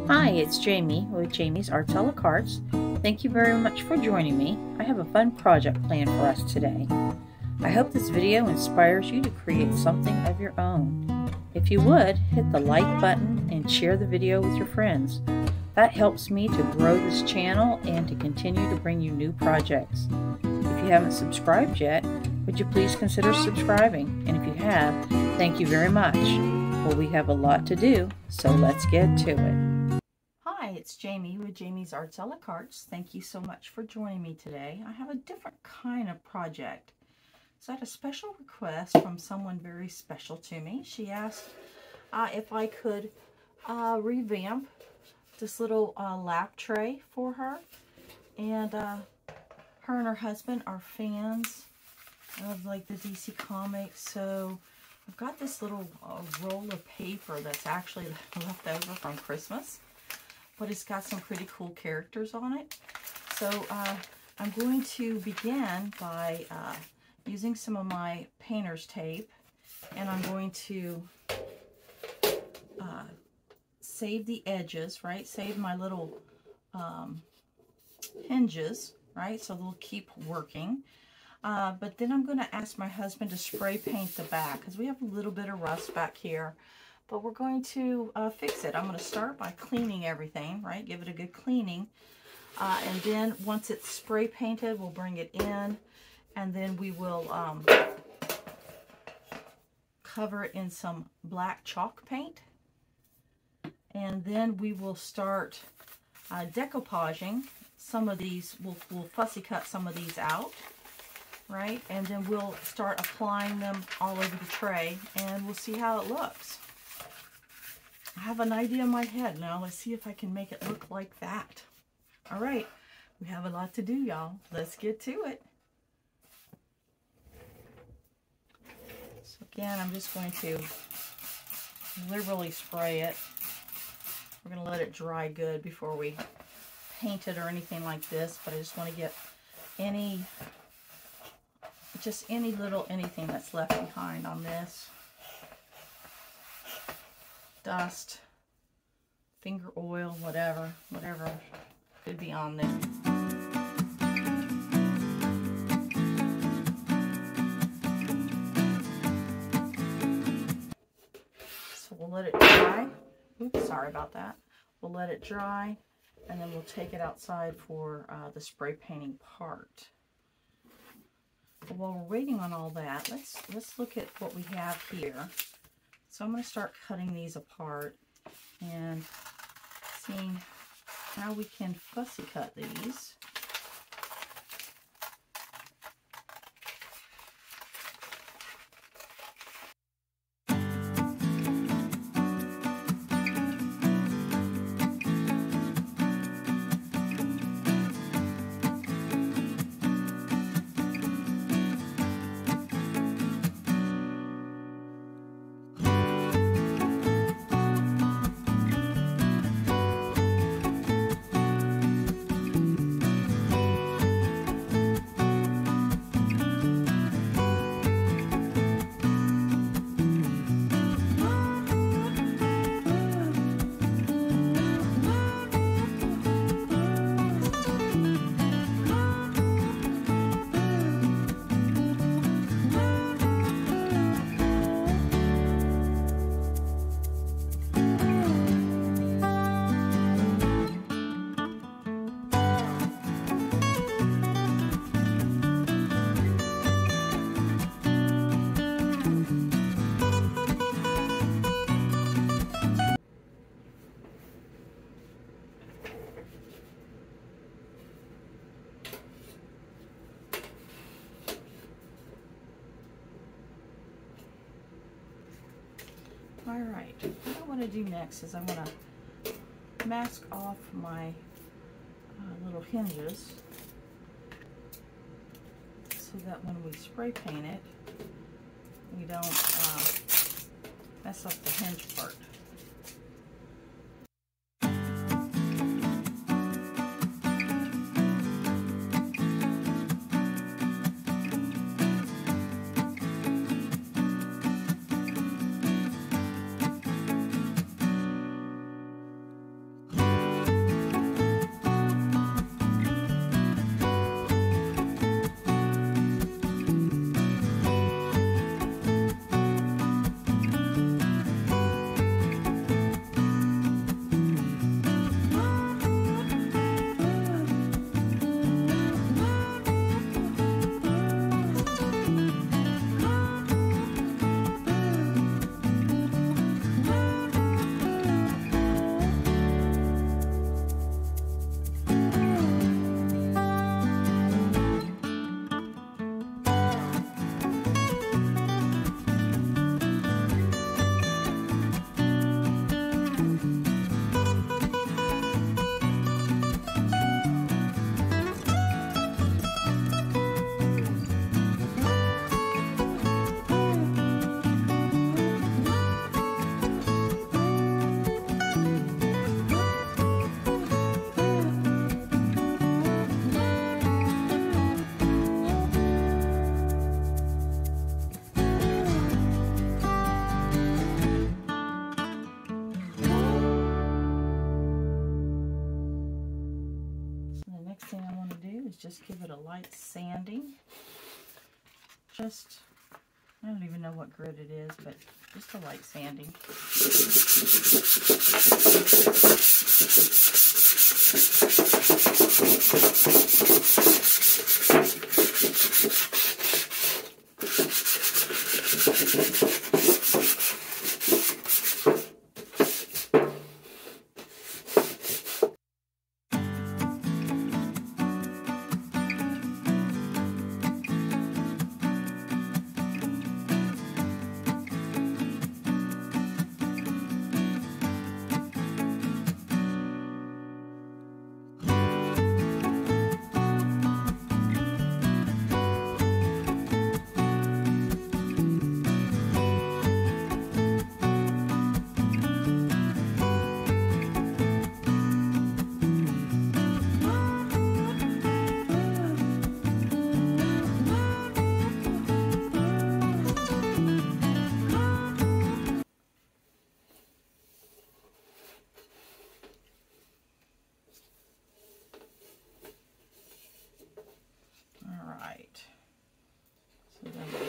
Hi, it's Jamie with Jamie's Arts a la Cartes. Thank you very much for joining me. I have a fun project planned for us today. I hope this video inspires you to create something of your own. If you would, hit the like button and share the video with your friends. That helps me to grow this channel and to continue to bring you new projects. If you haven't subscribed yet, would you please consider subscribing? And if you have, thank you very much. Well, we have a lot to do, so let's get to it. Hi, it's Jamie with Jamie's Arts a la Cartes. Thank you so much for joining me today. I have a different kind of project. So I had a special request from someone very special to me. She asked if I could revamp this little lap tray for her. And her and her husband are fans of like the DC Comics, so I've got this little roll of paper that's actually left over from Christmas, but it's got some pretty cool characters on it. So I'm going to begin by using some of my painter's tape, and I'm going to save the edges, right? Save my little hinges, right? So they'll keep working. But then I'm going to ask my husband to spray paint the back because we have a little bit of rust back here, but we're going to fix it. I'm going to start by cleaning everything, right? Give it a good cleaning. And then once it's spray painted, we'll bring it in, and then we will cover it in some black chalk paint. And then we will start decoupaging some of these. We'll fussy cut some of these out. Right, and then we'll start applying them all over the tray, and we'll see how it looks. I have an idea in my head now. Let's see if I can make it look like that. All right, we have a lot to do, y'all. Let's get to it. So again, I'm just going to liberally spray it. We're going to let it dry good before we paint it or anything like this, but I just want to get just any little anything that's left behind on this. Dust, finger oil, whatever could be on there. So we'll let it dry. Oops, sorry about that. We'll let it dry, and then we'll take it outside for the spray painting part. While we're waiting on all that, let's look at what we have here. So I'm going to start cutting these apart and seeing how we can fussy cut these. Alright, what I want to do next is I want to mask off my little hinges so that when we spray paint it, we don't mess up the hinge part. just give it a light sanding. Just, I don't even know what grit it is, but just a light sanding. So then we'll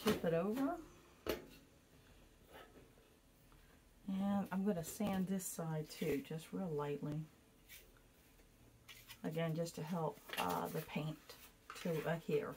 flip it over. And I'm going to sand this side too, just real lightly. Again, just to help the paint to adhere.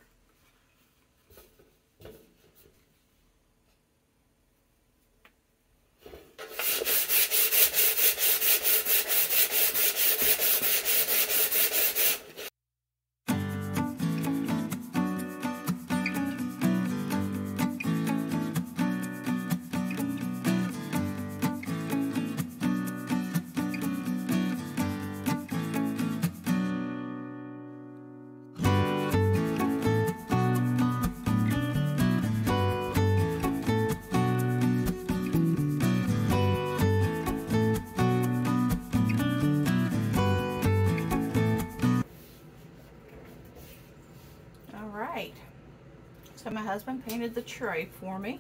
So my husband painted the tray for me.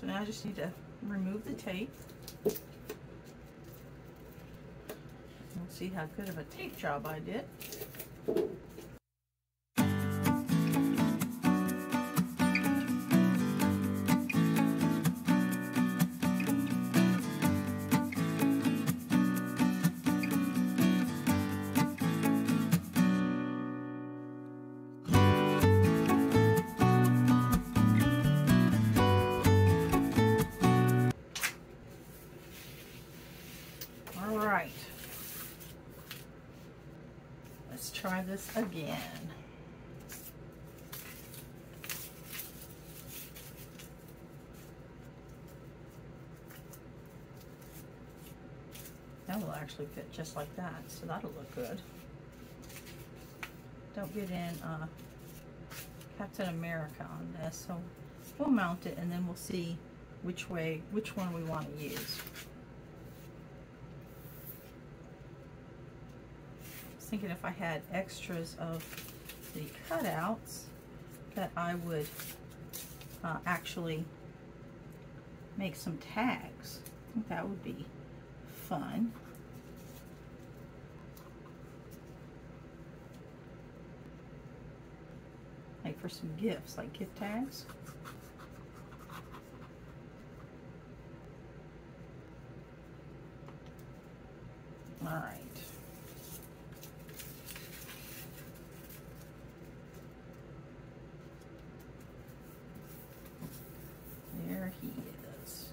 So now I just need to remove the tape. We'll see how good of a tape job I did. Let's try this again. That will actually fit just like that, so that'll look good. Don't get in Captain America on this, so we'll mount it and then we'll see which one we want to use. Thinking if I had extras of the cutouts that I would actually make some tags. I think that would be fun. Like for some gifts, like gift tags. All right. There he is.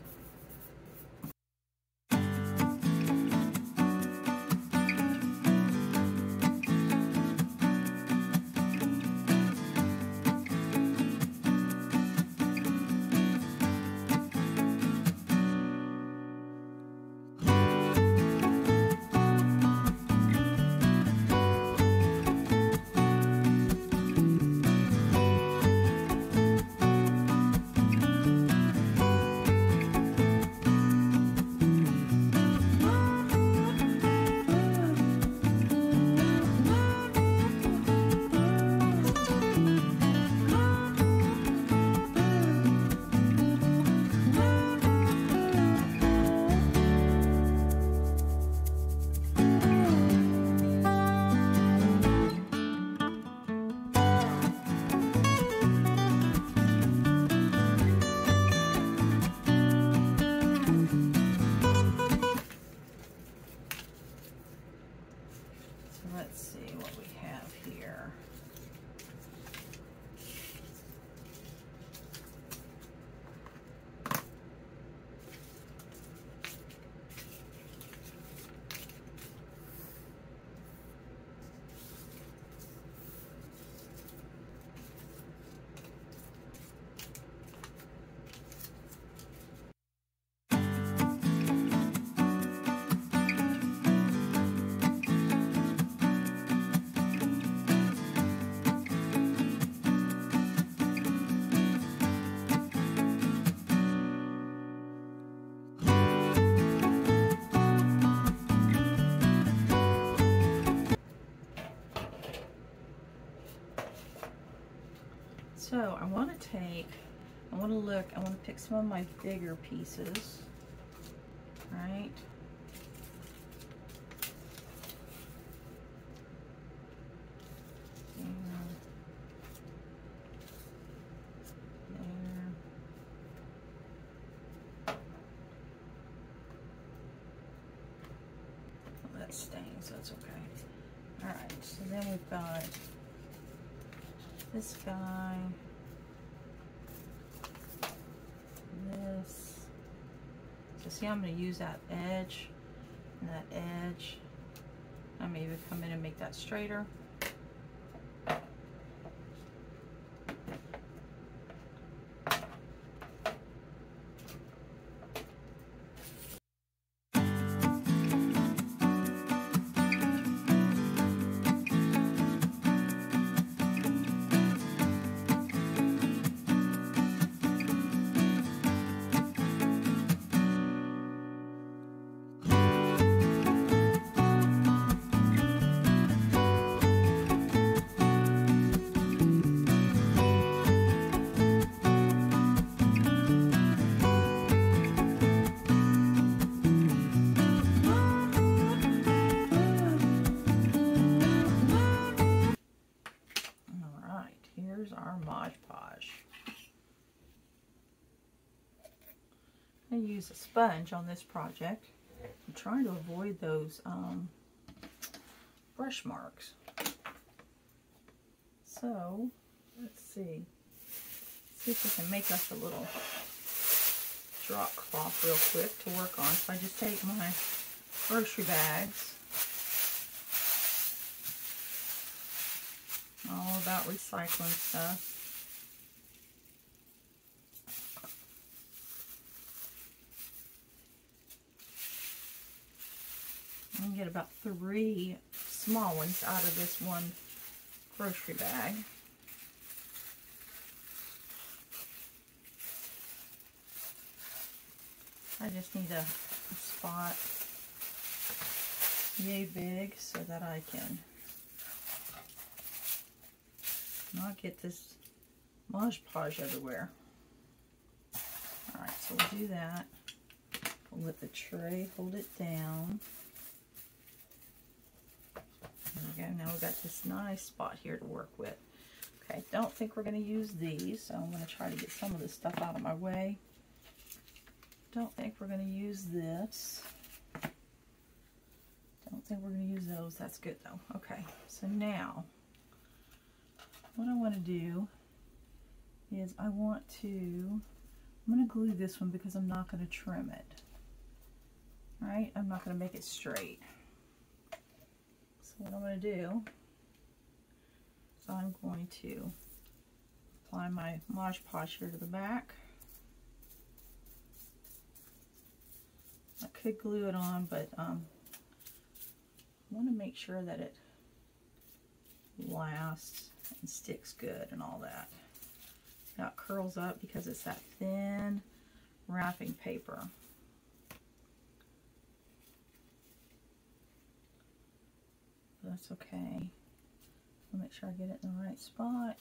So I want to pick some of my bigger pieces, right? That stains, that's okay. All right, so then we've got this guy, this. So see, I'm going to use that edge and that edge. I may even come in and make that straighter. Here's our Mod Podge. I use a sponge on this project. I'm trying to avoid those brush marks. So let's see if we can make us a little drop cloth real quick to work on. So I just take my grocery bags. All about recycling stuff. I can get about 3 small ones out of this one grocery bag. I just need a spot yay big so that I can not get this Mod Podge everywhere. Alright, so we'll do that. We'll let the tray hold it down. There we go. Now we've got this nice spot here to work with. Okay, don't think we're going to use these, so I'm going to try to get some of this stuff out of my way. Don't think we're going to use this. Don't think we're going to use those. That's good though. Okay, so now what I want to do is I'm going to glue this one because I'm not going to trim it. All right, I'm not going to make it straight. So what I'm going to do is I'm going to apply my Mod Podge here to the back. I could glue it on, but I want to make sure that it lasts and sticks good and all that. See how it curls up because it's that thin wrapping paper. But that's okay. I'll make sure I get it in the right spot.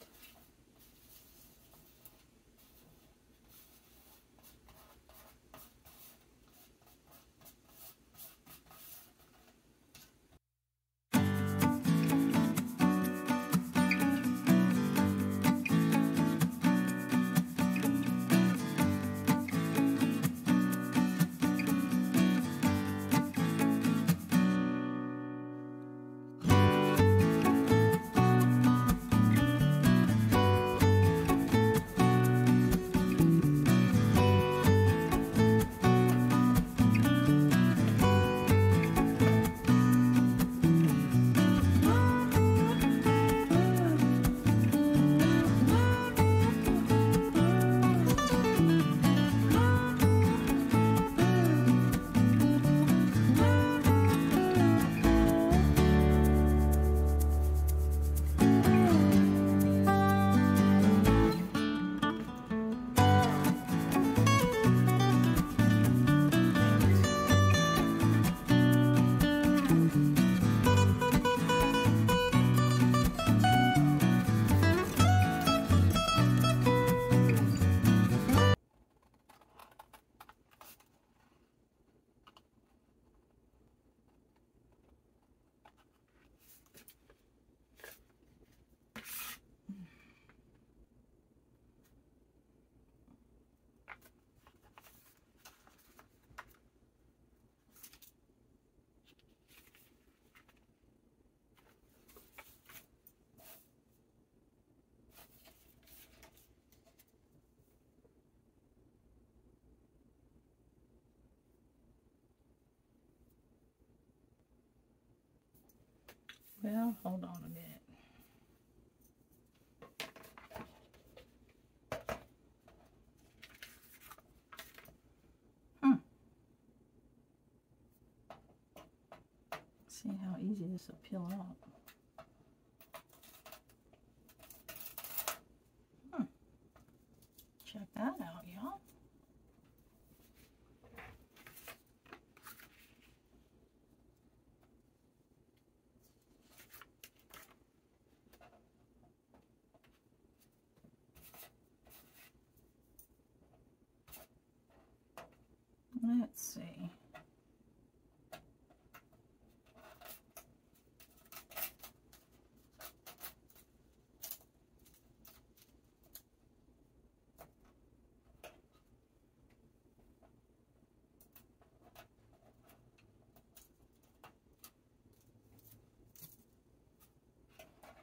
Well, hold on a minute. See how easy this will peel up. Check that out, y'all. Let's see.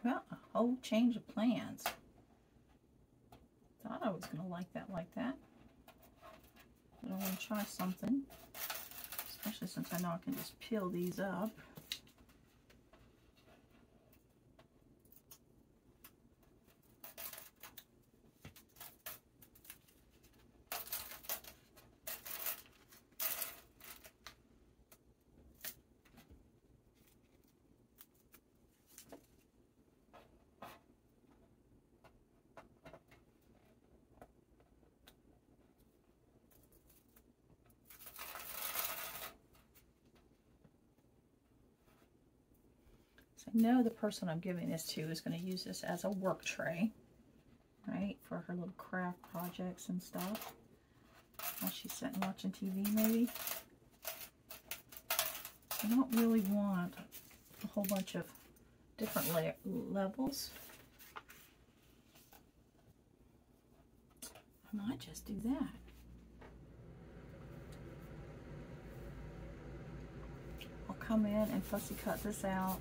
Well, a whole change of plans. Thought I was going to like that. But I want to try something. Especially since I know I can just peel these up. I know the person I'm giving this to is going to use this as a work tray, right, for her little craft projects and stuff. While she's sitting watching TV, maybe. I don't really want a whole bunch of different levels. I might just do that. I'll come in and fussy cut this out.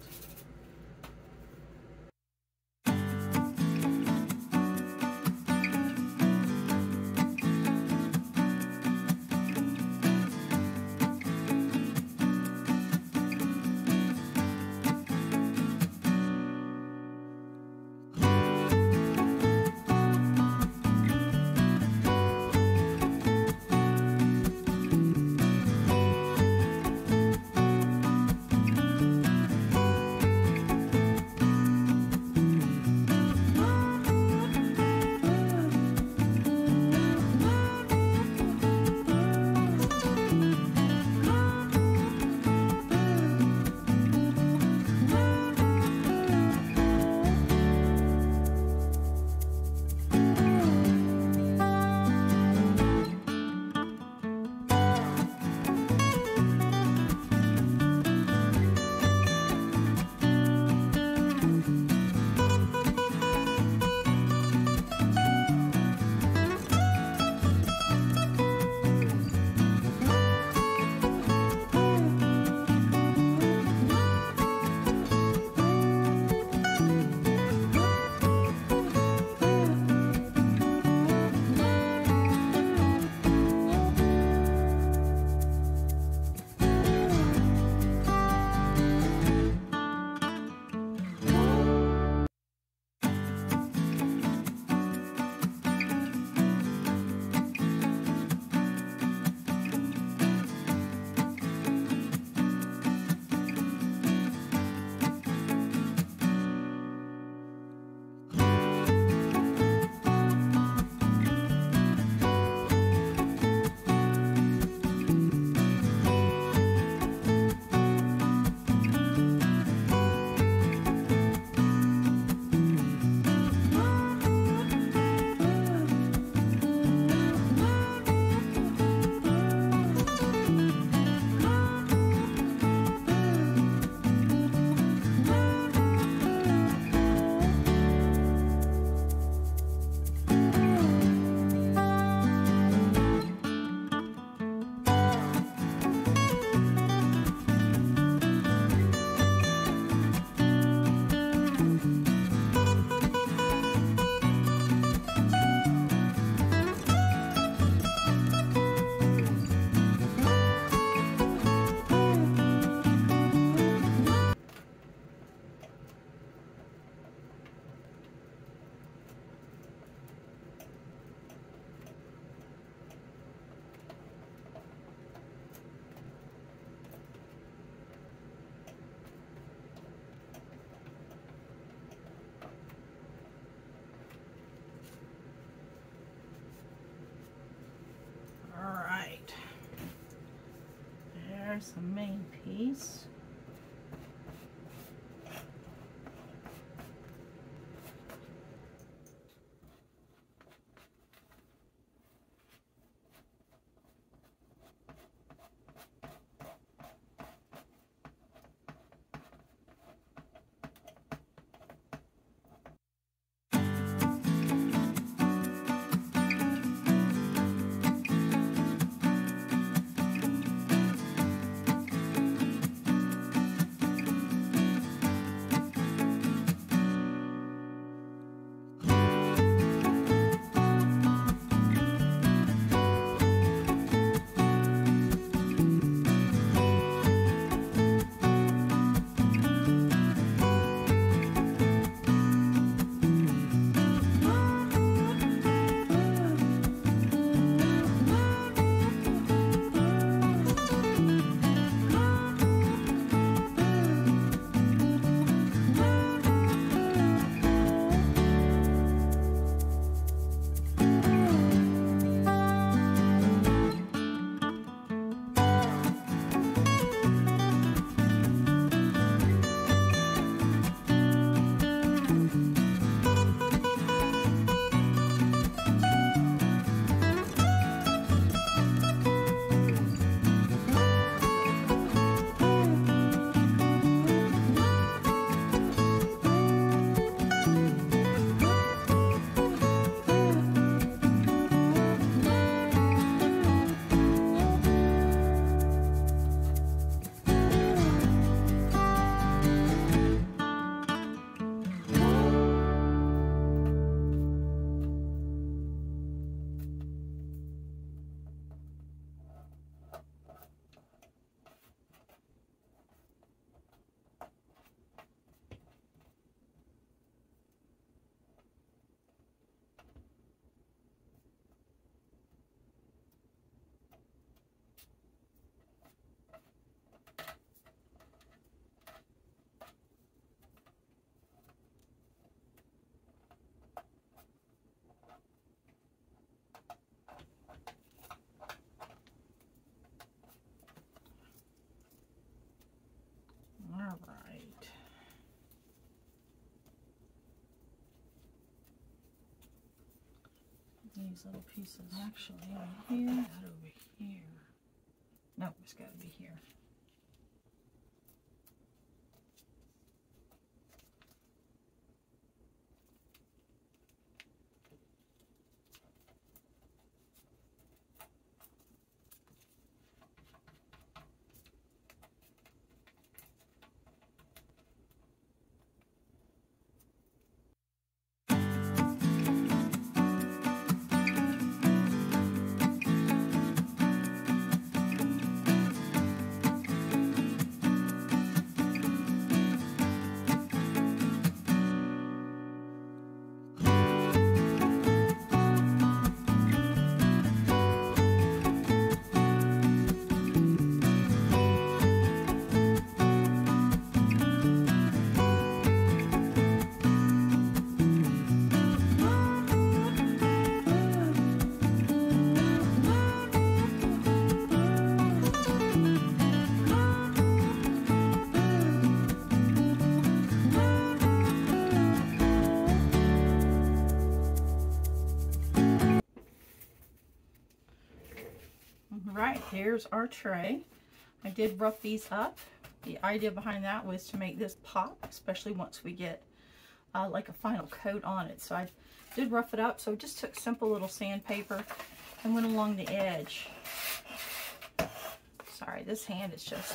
There's the main piece. All right. These little pieces actually right here, that over here. No, it's got to be here. Right, here's our tray. I did rough these up. The idea behind that was to make this pop, especially once we get like a final coat on it. So I did rough it up. So I just took simple little sandpaper and went along the edge. Sorry, this hand is just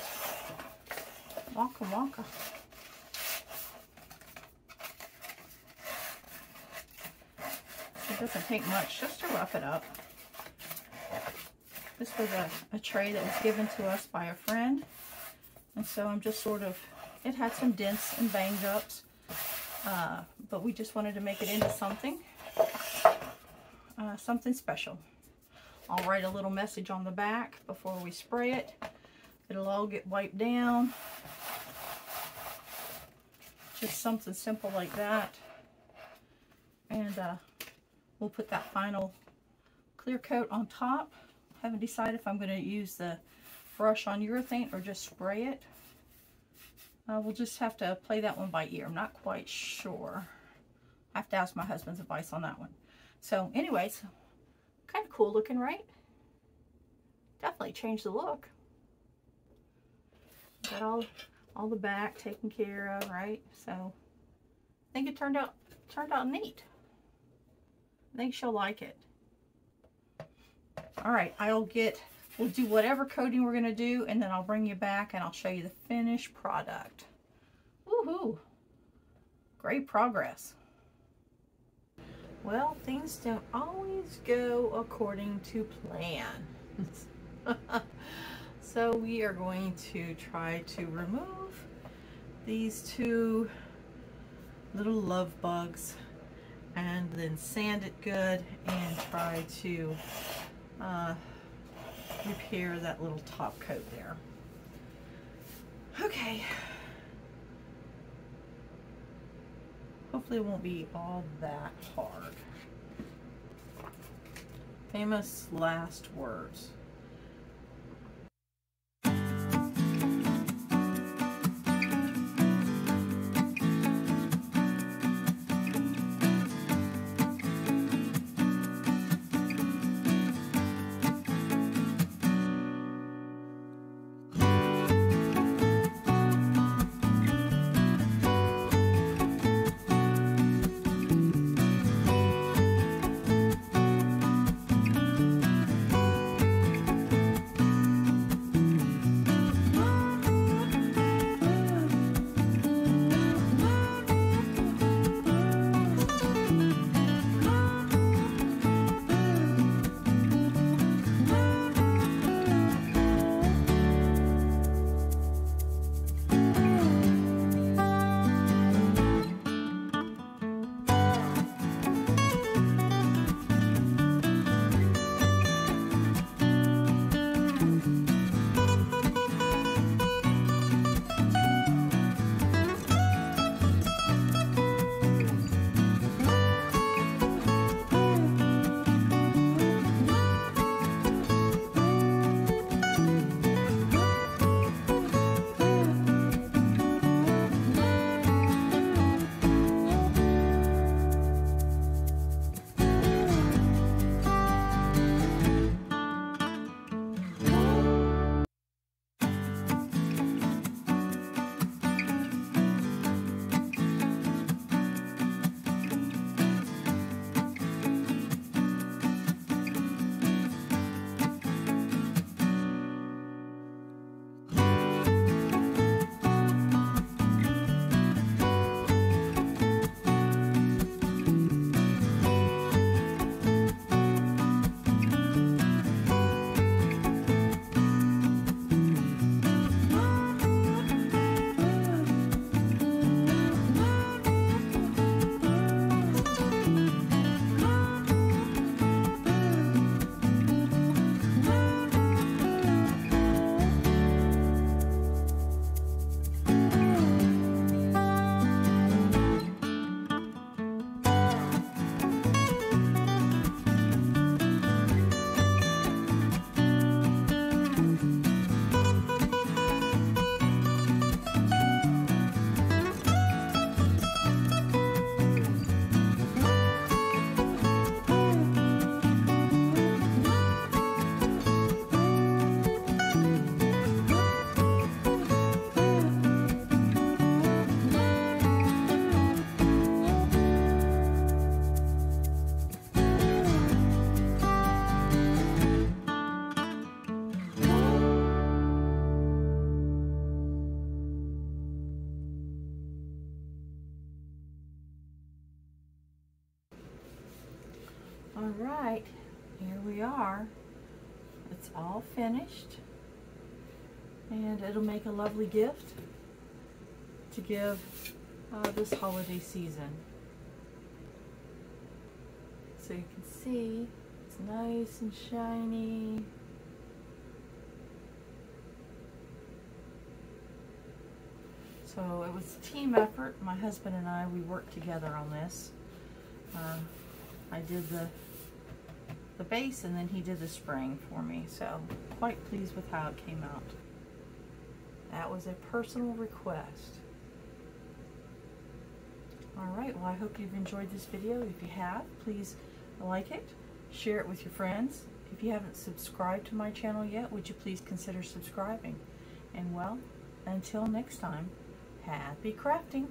wonka wonka. It doesn't take much just to rough it up. This was a tray that was given to us by a friend. And so I'm just sort of, it had some dents and bang ups, but we just wanted to make it into something, something special. I'll write a little message on the back before we spray it. It'll all get wiped down. Just something simple like that. And we'll put that final clear coat on top. Haven't decided if I'm going to use the brush on urethane or just spray it. We'll just have to play that one by ear. I'm not quite sure. I have to ask my husband's advice on that one. So anyways, kind of cool looking, right? Definitely changed the look. Got all the back taken care of, right? So I think it turned out neat. I think she'll like it. All right, we'll do whatever coating we're gonna do, and then I'll bring you back and I'll show you the finished product. Woohoo! Great progress. Well, things don't always go according to plan. So we are going to try to remove these two little love bugs and then sand it good and try to repair that little top coat there. Okay. Hopefully it won't be all that hard. Famous last words. All right, here we are. It's all finished, and it'll make a lovely gift to give this holiday season. So you can see it's nice and shiny. So it was a team effort. My husband and I, we worked together on this. I did the the base, and then he did the spraying for me. So quite pleased with how it came out. That was a personal request. Alright, well I hope you've enjoyed this video. If you have, please like it, share it with your friends. If you haven't subscribed to my channel yet, would you please consider subscribing? And well, until next time, happy crafting!